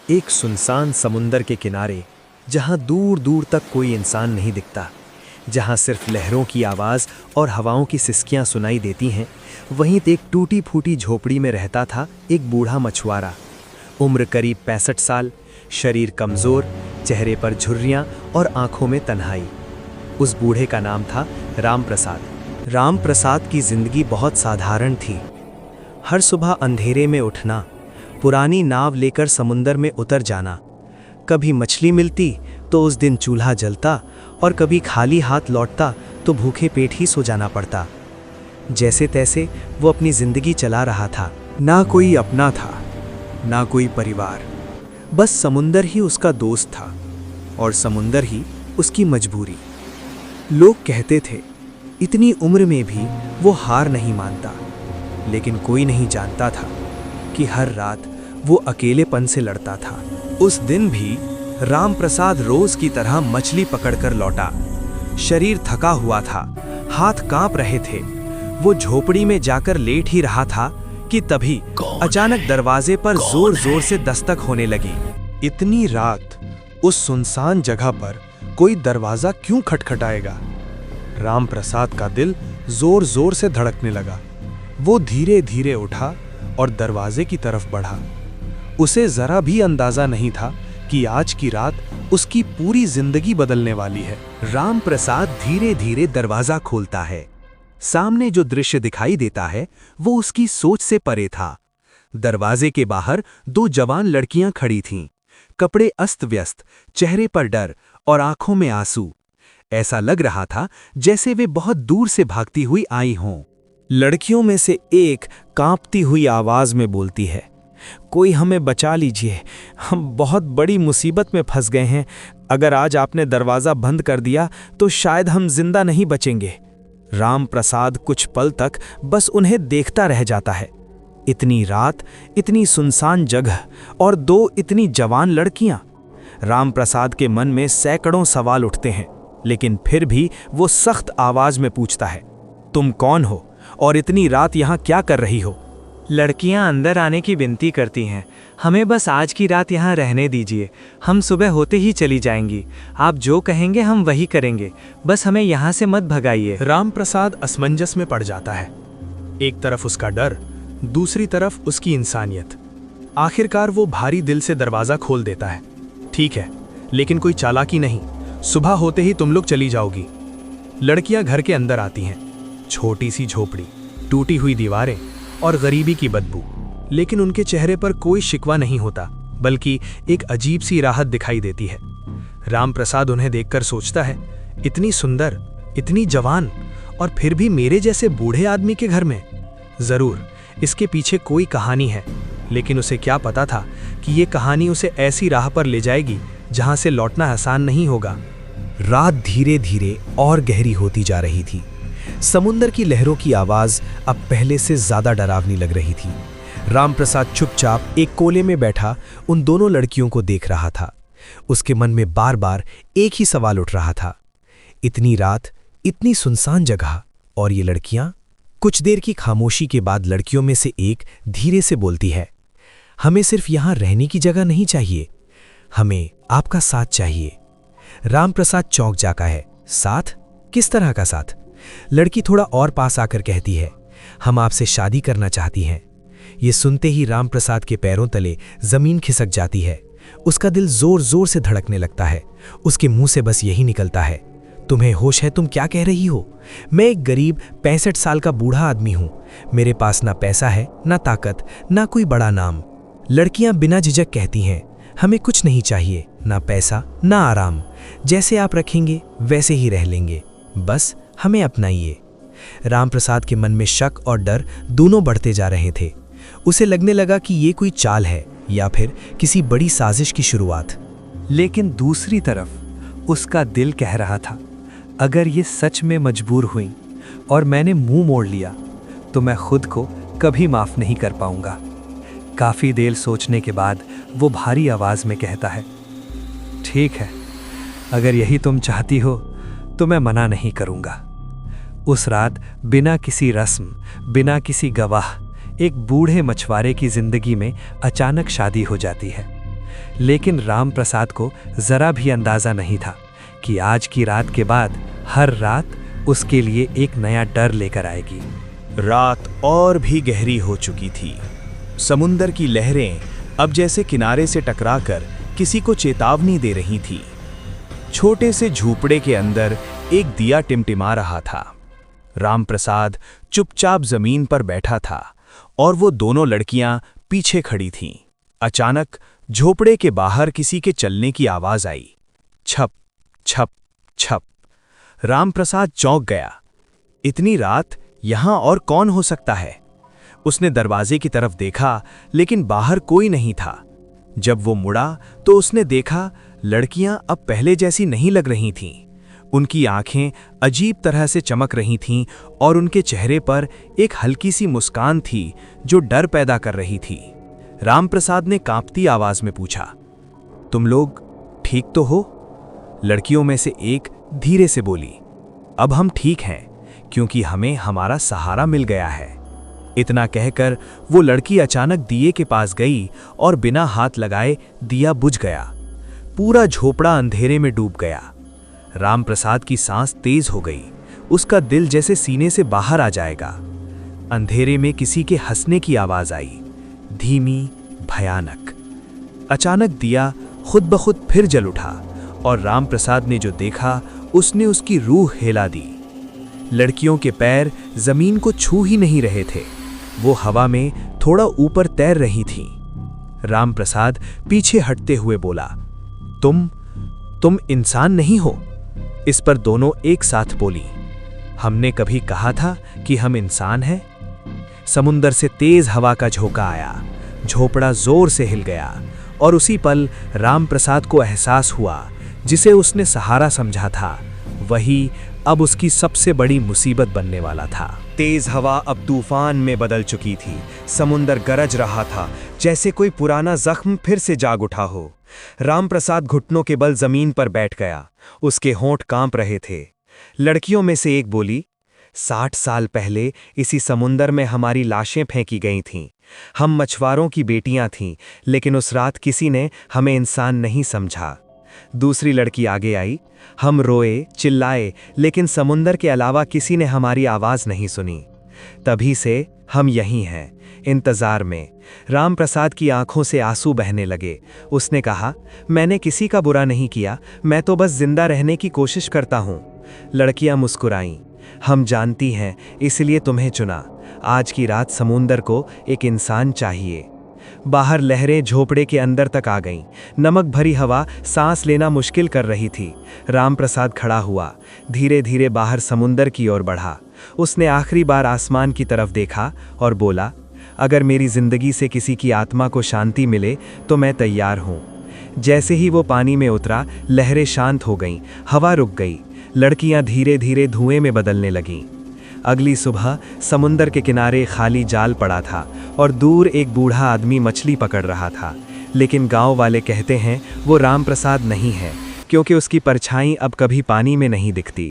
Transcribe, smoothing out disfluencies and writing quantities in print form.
एक सुनसान समुंदर के किनारे, जहां दूर दूर तक कोई इंसान नहीं दिखता, जहां सिर्फ लहरों की आवाज़ और हवाओं की सिसकियां सुनाई देती हैं, वहीं एक टूटी फूटी झोपड़ी में रहता था एक बूढ़ा मछुआरा। उम्र करीब 65 साल, शरीर कमज़ोर, चेहरे पर झुर्रियां और आंखों में तन्हाई। उस बूढ़े का नाम था राम प्रसाद। राम प्रसाद की जिंदगी बहुत साधारण थी। हर सुबह अंधेरे में उठना, पुरानी नाव लेकर समुंदर में उतर जाना, कभी मछली मिलती तो उस दिन चूल्हा जलता और कभी खाली हाथ लौटता तो भूखे पेट ही सो जाना पड़ता। जैसे तैसे वो अपनी जिंदगी चला रहा था। ना कोई अपना था, ना कोई परिवार, बस समुंदर ही उसका दोस्त था और समुंदर ही उसकी मजबूरी। लोग कहते थे इतनी उम्र में भी वो हार नहीं मानता, लेकिन कोई नहीं जानता था कि हर रात वो अकेलेपन से लड़ता था। उस दिन भी राम प्रसाद रोज की तरह मछली पकड़कर लौटा। शरीर थका हुआ था, हाथ कांप रहे थे। वो झोपड़ी में जाकर लेट ही रहा था कि तभी अचानक दरवाजे पर जोर जोर से दस्तक होने लगी। इतनी रात उस सुनसान जगह पर कोई दरवाजा क्यों खटखटाएगा? राम प्रसाद का दिल जोर जोर से धड़कने लगा। वो धीरे धीरे उठा और दरवाजे की तरफ बढ़ा। उसे जरा भी अंदाजा नहीं था कि आज की रात उसकी पूरी जिंदगी बदलने वाली है। राम प्रसाद धीरे धीरे दरवाजा खोलता है। सामने जो दृश्य दिखाई देता है वो उसकी सोच से परे था। दरवाजे के बाहर दो जवान लड़कियां खड़ी थीं, कपड़े अस्त व्यस्त, चेहरे पर डर और आंखों में आंसू। ऐसा लग रहा था जैसे वे बहुत दूर से भागती हुई आई हों। लड़कियों में से एक कांपती हुई आवाज में बोलती है, कोई हमें बचा लीजिए, हम बहुत बड़ी मुसीबत में फंस गए हैं। अगर आज आपने दरवाज़ा बंद कर दिया तो शायद हम जिंदा नहीं बचेंगे। राम प्रसाद कुछ पल तक बस उन्हें देखता रह जाता है। इतनी रात, इतनी सुनसान जगह और दो इतनी जवान लड़कियां। राम प्रसाद के मन में सैकड़ों सवाल उठते हैं, लेकिन फिर भी वो सख्त आवाज में पूछता है, तुम कौन हो और इतनी रात यहाँ क्या कर रही हो? लड़कियां अंदर आने की विनती करती हैं। हमें बस आज की रात यहाँ रहने दीजिए, हम सुबह होते ही चली जाएंगी। आप जो कहेंगे हम वही करेंगे, बस हमें यहाँ से मत भगाइए। राम प्रसाद असमंजस में पड़ जाता है। एक तरफ उसका डर, दूसरी तरफ उसकी इंसानियत। आखिरकार वो भारी दिल से दरवाज़ा खोल देता है। ठीक है, लेकिन कोई चालाकी नहीं, सुबह होते ही तुम लोग चली जाओगी। लड़कियां घर के अंदर आती हैं। छोटी सी झोपड़ी, टूटी हुई दीवारें और गरीबी की बदबू, लेकिन उनके चेहरे पर कोई शिकवा नहीं होता, बल्कि एक अजीब सी राहत दिखाई देती है। राम प्रसाद उन्हें देखकर सोचता है, इतनी सुंदर, इतनी जवान और फिर भी मेरे जैसे बूढ़े आदमी के घर में। जरूर इसके पीछे कोई कहानी है, लेकिन उसे क्या पता था कि ये कहानी उसे ऐसी राह पर ले जाएगी जहां से लौटना आसान नहीं होगा। रात धीरे धीरे और गहरी होती जा रही थी। समुंदर की लहरों की आवाज अब पहले से ज्यादा डरावनी लग रही थी। रामप्रसाद चुपचाप एक कोले में बैठा उन दोनों लड़कियों को देख रहा था। उसके मन में बार बार एक ही सवाल उठ रहा था, इतनी रात, इतनी सुनसान जगह और ये लड़कियां? कुछ देर की खामोशी के बाद लड़कियों में से एक धीरे से बोलती है, हमें सिर्फ यहां रहने की जगह नहीं चाहिए, हमें आपका साथ चाहिए। रामप्रसाद चौंक जाता है। साथ? किस तरह का साथ? लड़की थोड़ा और पास आकर कहती है, हम आपसे शादी करना चाहती हैं। ये सुनते ही रामप्रसाद के पैरों तले जमीन खिसक जाती है। उसका दिल जोर जोर से धड़कने लगता है। उसके मुंह से बस यही निकलता है, तुम्हें होश है? तुम क्या कह रही हो? मैं एक गरीब 65 साल का बूढ़ा आदमी हूं। मेरे पास ना पैसा है, ना ताकत, ना कोई बड़ा नाम। लड़कियां बिना झिझक कहती हैं, हमें कुछ नहीं चाहिए, ना पैसा, ना आराम। जैसे आप रखेंगे वैसे ही रह लेंगे, बस हमें अपनाइए। रामप्रसाद के मन में शक और डर दोनों बढ़ते जा रहे थे। उसे लगने लगा कि ये कोई चाल है या फिर किसी बड़ी साजिश की शुरुआत। लेकिन दूसरी तरफ उसका दिल कह रहा था, अगर ये सच में मजबूर हुई और मैंने मुंह मोड़ लिया तो मैं खुद को कभी माफ नहीं कर पाऊंगा। काफी देर सोचने के बाद वो भारी आवाज में कहता है, ठीक है, अगर यही तुम चाहती हो तो मैं मना नहीं करूंगा। उस रात बिना किसी रस्म, बिना किसी गवाह, एक बूढ़े मछुआरे की जिंदगी में अचानक शादी हो जाती है। लेकिन रामप्रसाद को जरा भी अंदाजा नहीं था कि आज की रात के बाद हर रात उसके लिए एक नया डर लेकर आएगी। रात और भी गहरी हो चुकी थी। समुंदर की लहरें अब जैसे किनारे से टकराकर किसी को चेतावनी दे रही थी। छोटे से झूपड़े के अंदर एक दिया टिमटिमा रहा था। रामप्रसाद चुपचाप जमीन पर बैठा था और वो दोनों लड़कियां पीछे खड़ी थीं। अचानक झोपड़े के बाहर किसी के चलने की आवाज आई। छप छप छप। रामप्रसाद चौंक गया। इतनी रात यहां और कौन हो सकता है? उसने दरवाजे की तरफ देखा, लेकिन बाहर कोई नहीं था। जब वो मुड़ा तो उसने देखा लड़कियां अब पहले जैसी नहीं लग रही थीं। उनकी आंखें अजीब तरह से चमक रही थीं और उनके चेहरे पर एक हल्की सी मुस्कान थी जो डर पैदा कर रही थी। रामप्रसाद ने कांपती आवाज में पूछा, तुम लोग ठीक तो हो? लड़कियों में से एक धीरे से बोली, अब हम ठीक हैं क्योंकि हमें हमारा सहारा मिल गया है। इतना कहकर वो लड़की अचानक दिए के पास गई और बिना हाथ लगाए दिया बुझ गया। पूरा झोपड़ा अंधेरे में डूब गया। रामप्रसाद की सांस तेज हो गई। उसका दिल जैसे सीने से बाहर आ जाएगा। अंधेरे में किसी के हंसने की आवाज आई, धीमी, भयानक। अचानक दिया खुद ब खुद फिर जल उठा और रामप्रसाद ने जो देखा उसने उसकी रूह हिला दी। लड़कियों के पैर जमीन को छू ही नहीं रहे थे। वो हवा में थोड़ा ऊपर तैर रही थीं। रामप्रसाद पीछे हटते हुए बोला, तुम इंसान नहीं हो? इस पर दोनों एक साथ बोली, हमने कभी कहा था कि हम इंसान हैं? समुंदर से तेज हवा का झोंका आया। झोपड़ा जोर से हिल गया और उसी पल रामप्रसाद को एहसास हुआ जिसे उसने सहारा समझा था, वही अब उसकी सबसे बड़ी मुसीबत बनने वाला था। तेज हवा अब तूफान में बदल चुकी थी। समुंदर गरज रहा था जैसे कोई पुराना जख्म फिर से जाग उठा हो। रामप्रसाद घुटनों के बल जमीन पर बैठ गया। उसके होंठ कांप रहे थे। लड़कियों में से एक बोली, 60 साल पहले इसी समुंदर में हमारी लाशें फेंकी गई थीं। हम मछुआरों की बेटियां थीं, लेकिन उस रात किसी ने हमें इंसान नहीं समझा। दूसरी लड़की आगे आई, हम रोए, चिल्लाए, लेकिन समुंदर के अलावा किसी ने हमारी आवाज नहीं सुनी। तभी से हम यहीं हैं, इंतजार में। रामप्रसाद की आंखों से आंसू बहने लगे। उसने कहा, मैंने किसी का बुरा नहीं किया, मैं तो बस जिंदा रहने की कोशिश करता हूँ। लड़कियां मुस्कुराईं, हम जानती हैं, इसलिए तुम्हें चुना। आज की रात समुंदर को एक इंसान चाहिए। बाहर लहरें झोपड़े के अंदर तक आ गईं। नमक भरी हवा सांस लेना मुश्किल कर रही थी। रामप्रसाद खड़ा हुआ, धीरे धीरे बाहर समुंदर की ओर बढ़ा। उसने आखिरी बार आसमान की तरफ देखा और बोला, अगर मेरी जिंदगी से किसी की आत्मा को शांति मिले तो मैं तैयार हूँ। जैसे ही वो पानी में उतरा, लहरें शांत हो गईं, हवा रुक गई। लड़कियां धीरे धीरे धुएं में बदलने लगीं। अगली सुबह समुंदर के किनारे खाली जाल पड़ा था और दूर एक बूढ़ा आदमी मछली पकड़ रहा था। लेकिन गांव वाले कहते हैं वो रामप्रसाद नहीं है, क्योंकि उसकी परछाई अब कभी पानी में नहीं दिखती।